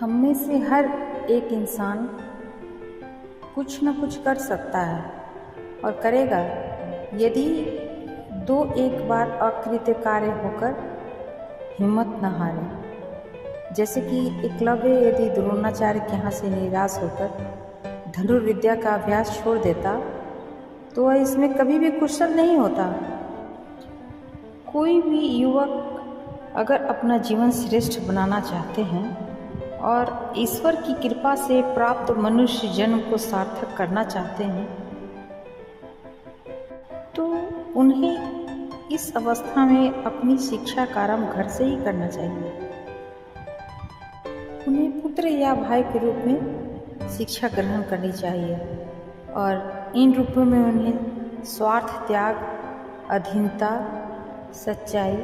हम में से हर एक इंसान कुछ न कुछ कर सकता है और करेगा यदि एक बार अकृत्य कार्य होकर हिम्मत न हारे। जैसे कि एकलव्य यदि द्रोणाचार्य के यहाँ से निराश होकर धनुर्विद्या का अभ्यास छोड़ देता तो वह इसमें कभी भी कुशल नहीं होता। कोई भी युवक अगर अपना जीवन श्रेष्ठ बनाना चाहते हैं और ईश्वर की कृपा से प्राप्त मनुष्य जन्म को सार्थक करना चाहते हैं तो उन्हें इस अवस्था में अपनी शिक्षा का आरंभ घर से ही करना चाहिए। उन्हें पुत्र या भाई के रूप में शिक्षा ग्रहण करनी चाहिए और इन रूपों में उन्हें स्वार्थ त्याग, अधीनता, सच्चाई,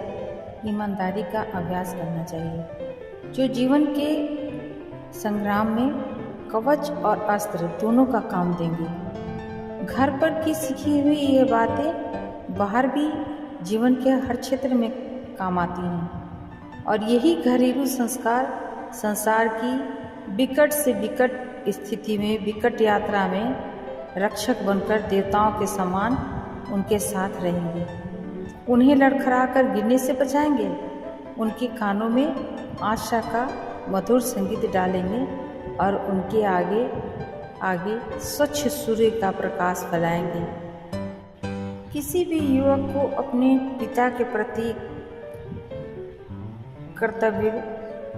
ईमानदारी का अभ्यास करना चाहिए जो जीवन के संग्राम में कवच और अस्त्र दोनों का काम देंगे। घर पर की सीखी हुई ये बातें बाहर भी जीवन के हर क्षेत्र में काम आती हैं और यही घरेलू संस्कार संसार की विकट से विकट स्थिति में, विकट यात्रा में रक्षक बनकर देवताओं के समान उनके साथ रहेंगे। उन्हें लड़खड़ा कर गिरने से बचाएंगे, उनके कानों में आशा का मधुर संगीत डालेंगे और उनके आगे आगे स्वच्छ सूर्य का प्रकाश फैलाएंगे। किसी भी युवक को अपने पिता के प्रति कर्तव्य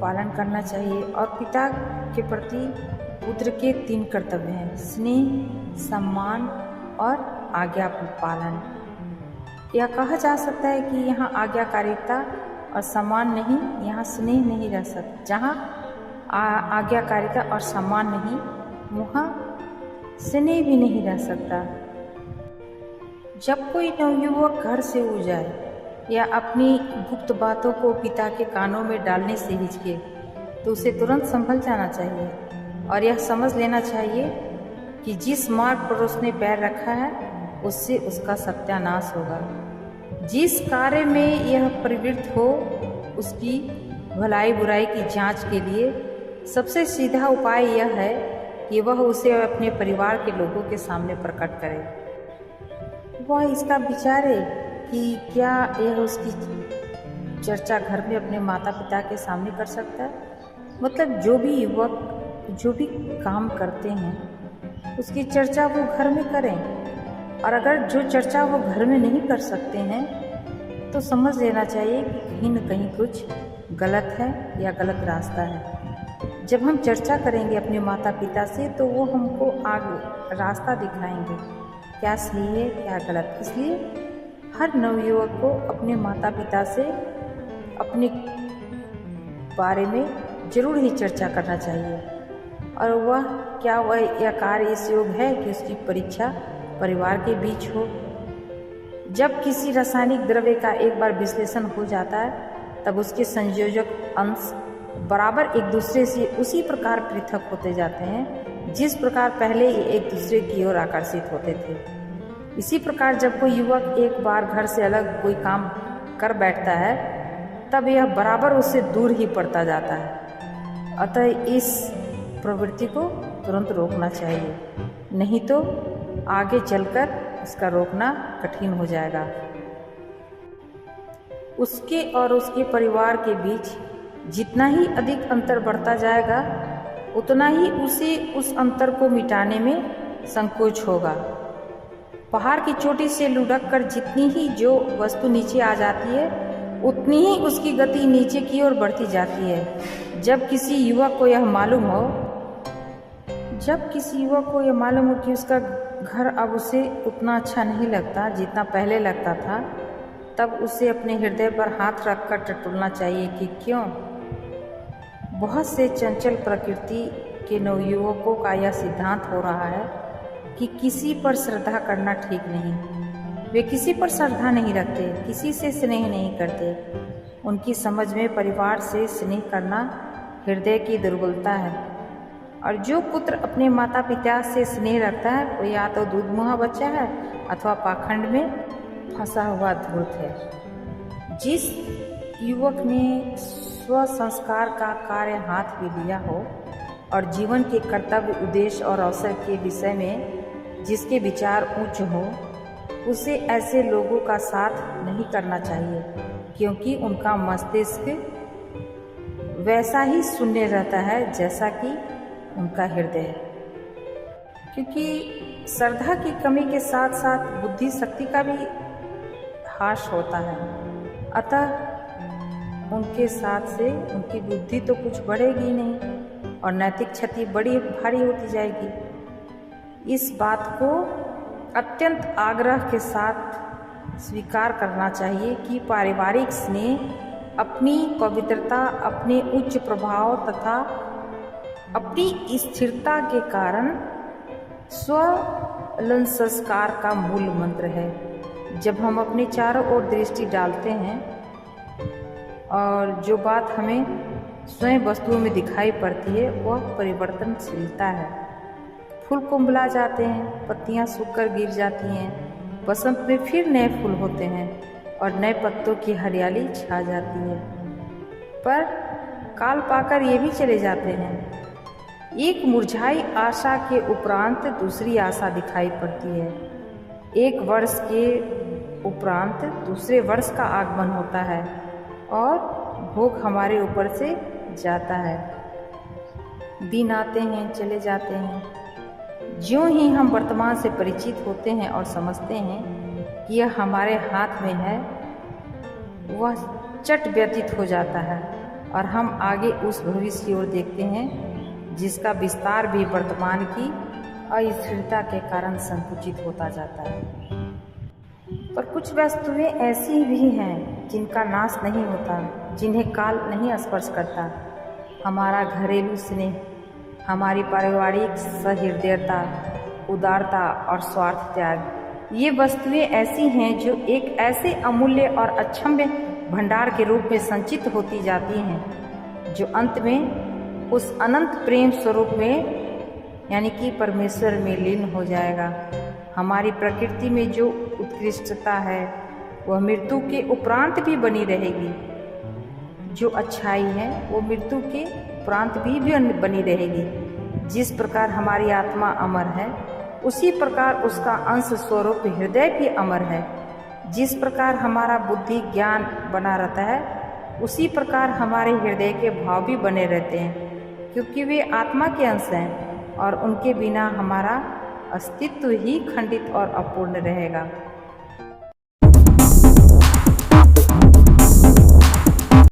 पालन करना चाहिए और पिता के प्रति पुत्र के 3 कर्तव्य हैं: स्नेह, सम्मान और आज्ञा पालन। यह कहा जा सकता है कि यहाँ आज्ञाकारिता और सम्मान नहीं, यहाँ स्नेह नहीं रह सकता। जहाँ आज्ञाकारिता और सम्मान नहीं, वहाँ स्नेह भी नहीं रह सकता। जब कोई नवयुवक घर से उड़ जाए या अपनी गुप्त बातों को पिता के कानों में डालने से हिचके तो उसे तुरंत संभल जाना चाहिए और यह समझ लेना चाहिए कि जिस मार्ग पर उसने पैर रखा है उससे उसका सत्यानाश होगा। जिस कार्य में यह प्रवृत्त हो उसकी भलाई बुराई की जांच के लिए सबसे सीधा उपाय यह है कि वह उसे अपने परिवार के लोगों के सामने प्रकट करे। वह इसका विचारे कि क्या यह उसकी चर्चा घर में अपने माता पिता के सामने कर सकता है। मतलब जो भी युवक जो भी काम करते हैं उसकी चर्चा वो घर में करें और अगर जो चर्चा वो घर में नहीं कर सकते हैं तो समझ लेना चाहिए कि कहीं न कहीं कुछ गलत है या गलत रास्ता है। जब हम चर्चा करेंगे अपने माता पिता से तो वो हमको आगे रास्ता दिखाएंगे, क्या सही है क्या गलत। इसलिए हर नवयुवक को अपने माता पिता से अपने बारे में जरूर ही चर्चा करना चाहिए और वह यह कार्य इस योग है कि उसकी परीक्षा परिवार के बीच हो। जब किसी रासायनिक द्रव्य का एक बार विश्लेषण हो जाता है तब उसके संयोजक अंश बराबर एक दूसरे से उसी प्रकार पृथक होते जाते हैं जिस प्रकार पहले ये एक दूसरे की ओर आकर्षित होते थे। इसी प्रकार जब कोई युवक एक बार घर से अलग कोई काम कर बैठता है तब यह बराबर उससे दूर ही पड़ता जाता है। अतः इस प्रवृत्ति को तुरंत रोकना चाहिए, नहीं तो आगे चलकर इसका रोकना कठिन हो जाएगा। उसके और उसके परिवार के बीच जितना ही अधिक अंतर बढ़ता जाएगा उतना ही उसे उस अंतर को मिटाने में संकोच होगा। पहाड़ की चोटी से लुढ़क कर जितनी ही जो वस्तु नीचे आ जाती है उतनी ही उसकी गति नीचे की ओर बढ़ती जाती है। जब किसी युवक को यह मालूम हो कि उसका घर अब उसे उतना अच्छा नहीं लगता जितना पहले लगता था तब उसे अपने हृदय पर हाथ रखकर टटोलना चाहिए कि क्यों। बहुत से चंचल प्रकृति के नवयुवकों का यह सिद्धांत हो रहा है कि किसी पर श्रद्धा करना ठीक नहीं। वे किसी पर श्रद्धा नहीं रखते, किसी से स्नेह नहीं करते। उनकी समझ में परिवार से स्नेह करना हृदय की दुर्बलता है और जो पुत्र अपने माता पिता से स्नेह रखता है वो या तो दूधमुहा बच्चा है अथवा पाखंड में फंसा हुआ धूर्त है। जिस युवक ने स्व संस्कार का कार्य हाथ में लिया हो और जीवन के कर्तव्य, उद्देश्य और अवसर के विषय में जिसके विचार उच्च हो, उसे ऐसे लोगों का साथ नहीं करना चाहिए, क्योंकि उनका मस्तिष्क वैसा ही शून्य रहता है जैसा कि उनका हृदय। क्योंकि श्रद्धा की कमी के साथ साथ बुद्धि शक्ति का भी ह्रास होता है, अतः उनके साथ से उनकी बुद्धि तो कुछ बढ़ेगी नहीं और नैतिक क्षति बड़ी भारी होती जाएगी। इस बात को अत्यंत आग्रह के साथ स्वीकार करना चाहिए कि पारिवारिक स्नेह अपनी पवित्रता, अपने उच्च प्रभाव तथा अपनी स्थिरता के कारण स्वलन संस्कार का मूल मंत्र है। जब हम अपने चारों ओर दृष्टि डालते हैं और जो बात हमें स्वयं वस्तुओं में दिखाई पड़ती है वह परिवर्तनशीलता है। फूल कुंभला जाते हैं, पत्तियां सूखकर गिर जाती हैं, बसंत में फिर नए फूल होते हैं और नए पत्तों की हरियाली छा जाती है, पर काल पाकर ये भी चले जाते हैं। एक मुरझाई आशा के उपरांत दूसरी आशा दिखाई पड़ती है। एक वर्ष के उपरांत दूसरे वर्ष का आगमन होता है और भोग हमारे ऊपर से जाता है। दिन आते हैं, चले जाते हैं। ज्यों ही हम वर्तमान से परिचित होते हैं और समझते हैं कि यह हमारे हाथ में है, वह चट व्यतीत हो जाता है और हम आगे उस भविष्य की ओर देखते हैं जिसका विस्तार भी वर्तमान की अस्थिरता के कारण संकुचित होता जाता है। पर कुछ वस्तुएं ऐसी भी हैं जिनका नाश नहीं होता, जिन्हें काल नहीं स्पर्श करता। हमारा घरेलू स्नेह, हमारी पारिवारिक सहृदयता, उदारता और स्वार्थ त्याग, ये वस्तुएं ऐसी हैं जो एक ऐसे अमूल्य और अक्षम्य भंडार के रूप में संचित होती जाती हैं, जो अंत में उस अनंत प्रेम स्वरूप में यानी कि परमेश्वर में लीन हो जाएगा। हमारी प्रकृति में जो उत्कृष्टता है वह मृत्यु के उपरांत भी बनी रहेगी। जो अच्छाई है वो मृत्यु के उपरांत भी बनी रहेगी। जिस प्रकार हमारी आत्मा अमर है, उसी प्रकार उसका अंश स्वरूप हृदय भी अमर है। जिस प्रकार हमारा बुद्धि ज्ञान बना रहता है, उसी प्रकार हमारे हृदय के भाव भी बने रहते हैं, क्योंकि वे आत्मा के अंश हैं और उनके बिना हमारा अस्तित्व ही खंडित और अपूर्ण रहेगा।